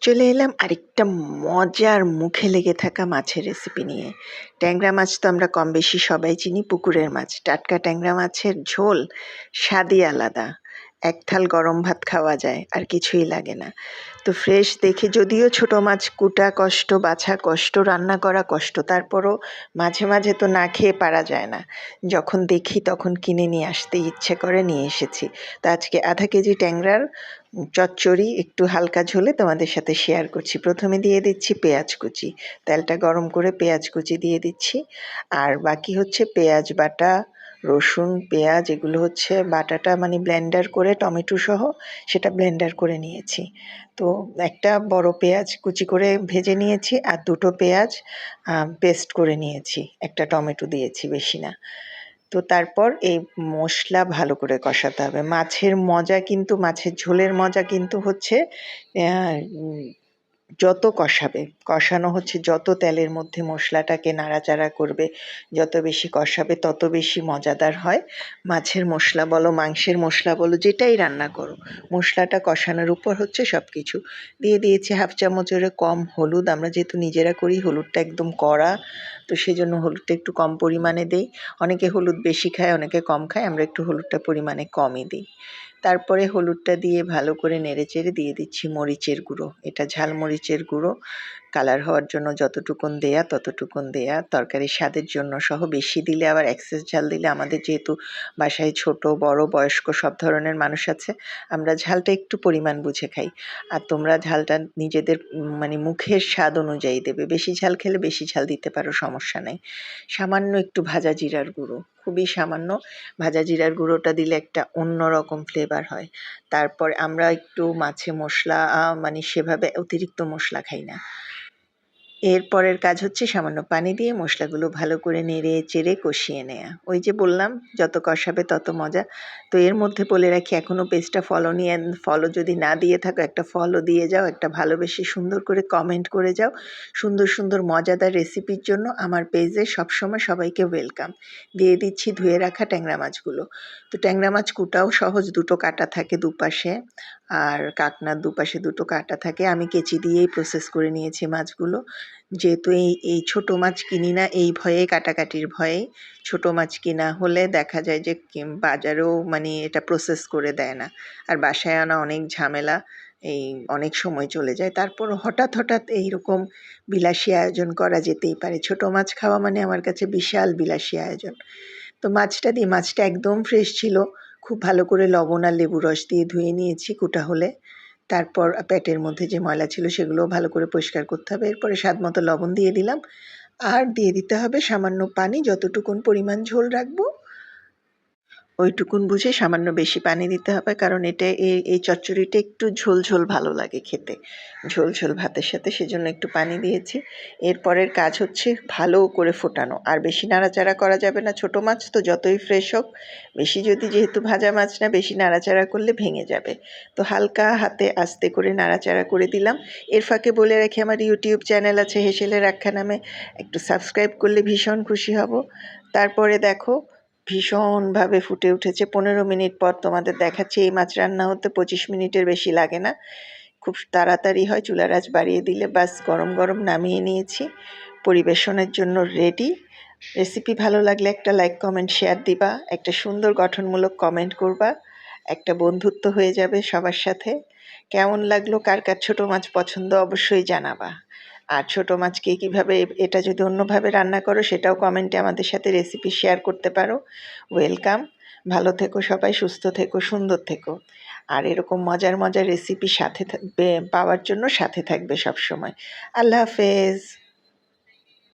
চলে এলাম আরেকটা মজার মুখে লেগে থাকা মাছের রেসিপি নিয়ে। ট্যাংরা মাছ তো আমরা কম বেশি সবাই চিনি, পুকুরের মাছ। টাটকা ট্যাংরা মাছের ঝোল স্বাদই আলাদা। এক থাল গরম ভাত খাওয়া যায়, আর কিছুই লাগে না। তো ফ্রেশ দেখে, যদিও ছোট মাছ কুটা কষ্ট, বাছা কষ্ট, রান্না করা কষ্ট, তারপরও মাঝে মাঝে তো না খেয়ে পারা যায় না। যখন দেখি তখন কিনে নিয়ে আসতে ইচ্ছে করে, নিয়ে এসেছি। তো আজকে আধা কেজি ট্যাংরার চচ্চড়ি একটু হালকা ঝোলে তোমাদের সাথে শেয়ার করছি। প্রথমে দিয়ে দিচ্ছি পেঁয়াজ কুচি, তেলটা গরম করে পেঁয়াজ কুচি দিয়ে দিচ্ছি। আর বাকি হচ্ছে পেঁয়াজ বাটা, রসুন, পেঁয়াজ, এগুলো হচ্ছে বাটাটা, মানে ব্লেন্ডার করে টমেটো সহ সেটা ব্লেন্ডার করে নিয়েছি। তো একটা বড় পেঁয়াজ কুচি করে ভেজে নিয়েছি, আর দুটো পেঁয়াজ পেস্ট করে নিয়েছি, একটা টমেটো দিয়েছি, বেশি না। তো তারপর এই মশলা ভালো করে কষাতে হবে। মাছের মজা কিন্তু, মাছের ঝোলের মজা কিন্তু হচ্ছে যত কষাবে, কষানো হচ্ছে যত তেলের মধ্যে মশলাটাকে নাড়াচাড়া করবে, যত বেশি কষাবে তত বেশি মজাদার হয়। মাছের মশলা বলো, মাংসের মশলা বলো, যেটাই রান্না করো, মশলাটা কষানোর উপর হচ্ছে সব কিছু। দিয়ে দিয়েছি হাফ চামচের কম হলুদ। আমরা যেহেতু নিজেরা করি, হলুদটা একদম কড়া, তো সেই জন্য হলুদটা একটু কম পরিমাণে দিই। অনেকে হলুদ বেশি খায়, অনেকে কম খায়, আমরা একটু হলুদটা পরিমাণে কমই দিই। তারপরে হলুদটা দিয়ে ভালো করে নেড়েচেড়ে দিয়ে দিচ্ছি মরিচের গুঁড়ো। এটা ঝাল মরিচের গুঁড়ো, কালার হওয়ার জন্য যতটুকুন দেয়া ততটুকুন দেয়া, তরকারির স্বাদের জন্য সহ। বেশি দিলে আবার এক্সেস ঝাল দিলে, আমাদের যেহেতু বাসায় ছোট বড় বয়স্ক সব ধরনের মানুষ আছে, আমরা ঝালটা একটু পরিমাণ বুঝে খাই। আর তোমরা ঝালটা নিজেদের মানে মুখের স্বাদ অনুযায়ী দেবে। বেশি ঝাল খেলে বেশি ঝাল দিতে পারো, সমস্যা নেই। সামান্য একটু ভাজা জিরার গুঁড়ো, খুবই সামান্য। ভাজা জিরার গুঁড়োটা দিলে একটা অন্যরকম ফ্লেভার হয়। তারপর আমরা একটু মাছে মশলা, মানে সেভাবে অতিরিক্ত মশলা খাই না। এরপরের কাজ হচ্ছে সামান্য পানি দিয়ে মশলাগুলো ভালো করে নেড়ে চেড়ে কষিয়ে নেওয়া। ওই যে বললাম, যত কষাবে তত মজা। তো এর মধ্যে বলে রাখি, এখনও পেজটা ফলো যদি না দিয়ে থাকো, একটা ফলো দিয়ে যাও, একটা ভালোবেসে সুন্দর করে কমেন্ট করে যাও। সুন্দর সুন্দর মজাদার রেসিপির জন্য আমার পেজে সবসময় সবাইকে ওয়েলকাম। দিয়ে দিচ্ছি ধুয়ে রাখা ট্যাংরা মাছগুলো। তো ট্যাংরা মাছ কুটাও সহজ, দুটো কাটা থাকে দুপাশে, আর কাঁকনার দুপাশে দুটো কাটা থাকে। আমি কেচি দিয়েই প্রসেস করে নিয়েছি মাছগুলো, যেহেতু এই ছোট মাছ কিনি না, এই ভয়ে, কাটাকাটির ভয়ে। ছোট মাছ কিনা হলে দেখা যায় যে বাজারেও মানে এটা প্রসেস করে দেয় না, আর বাসায় আনা অনেক ঝামেলা, এই অনেক সময় চলে যায়। তারপর হঠাৎ হঠাৎ এইরকম বিলাসী আয়োজন করা যেতেই পারে। ছোট মাছ খাওয়া মানে আমার কাছে বিশাল বিলাসী আয়োজন। তো মাছটা একদম ফ্রেশ ছিল। খুব ভালো করে লবণ আর লেবু রস দিয়ে ধুয়ে নিয়েছি কুটা হলে। তারপর পেটের মধ্যে যে ময়লা ছিল সেগুলোও ভালো করে পরিষ্কার করতে হবে। এরপরে স্বাদ মতো লবণ দিয়ে দিলাম, আর দিয়ে দিতে হবে সামান্য পানি। যতটুকুন পরিমাণ ঝোল রাখবো ওইটুকুন বুঝে সামান্য বেশি পানি দিতে হবে, কারণ এটা এই চচ্চড়িটা একটু ঝোল ঝোল ভালো লাগে খেতে, ঝোল ঝোল ভাতের সাথে, সেজন্য একটু পানি দিয়েছি। এরপরের কাজ হচ্ছে ভালো করে ফোটানো। আর বেশি নাড়াচাড়া করা যাবে না, ছোট মাছ তো যতই ফ্রেশ হোক, বেশি যদি, যেহেতু ভাজা মাছ না, বেশি নাড়াচাড়া করলে ভেঙে যাবে। তো হালকা হাতে আস্তে করে নাড়াচাড়া করে দিলাম। এর ফাঁকে বলে রাখি, আমার ইউটিউব চ্যানেল আছে হেসেলের আখ্যা নামে, একটু সাবস্ক্রাইব করলে ভীষণ খুশি হব। তারপরে দেখো ভীষণভাবে ফুটে উঠেছে। 15 মিনিট পর তোমাদের দেখাচ্ছি। এই মাছ রান্না হতে 25 মিনিটের বেশি লাগে না, খুব তাড়াতাড়ি হয়। চুলার আঁচ বাড়িয়ে দিলে বাস, গরম গরম নামিয়ে নিয়েছি, পরিবেশনের জন্য রেডি। রেসিপি ভালো লাগলে একটা লাইক, কমেন্ট, শেয়ার দিবা, একটা সুন্দর গঠনমূলক কমেন্ট করবা, একটা বন্ধুত্ব হয়ে যাবে সবার সাথে। কেমন লাগলো, কার কার ছোটো মাছ পছন্দ, অবশ্যই জানাবা। আর ছোটো মাছকে কীভাবে, এটা যদি অন্যভাবে রান্না করো সেটাও কমেন্টে আমাদের সাথে রেসিপি শেয়ার করতে পারো। ওয়েলকাম। ভালো থেকো সবাই, সুস্থ থেকো, সুন্দর থেকো। আর এরকম মজার মজার রেসিপি সাথে পাওয়ার জন্য সাথে থাকবে সবসময়। আল্লাহ হাফেজ।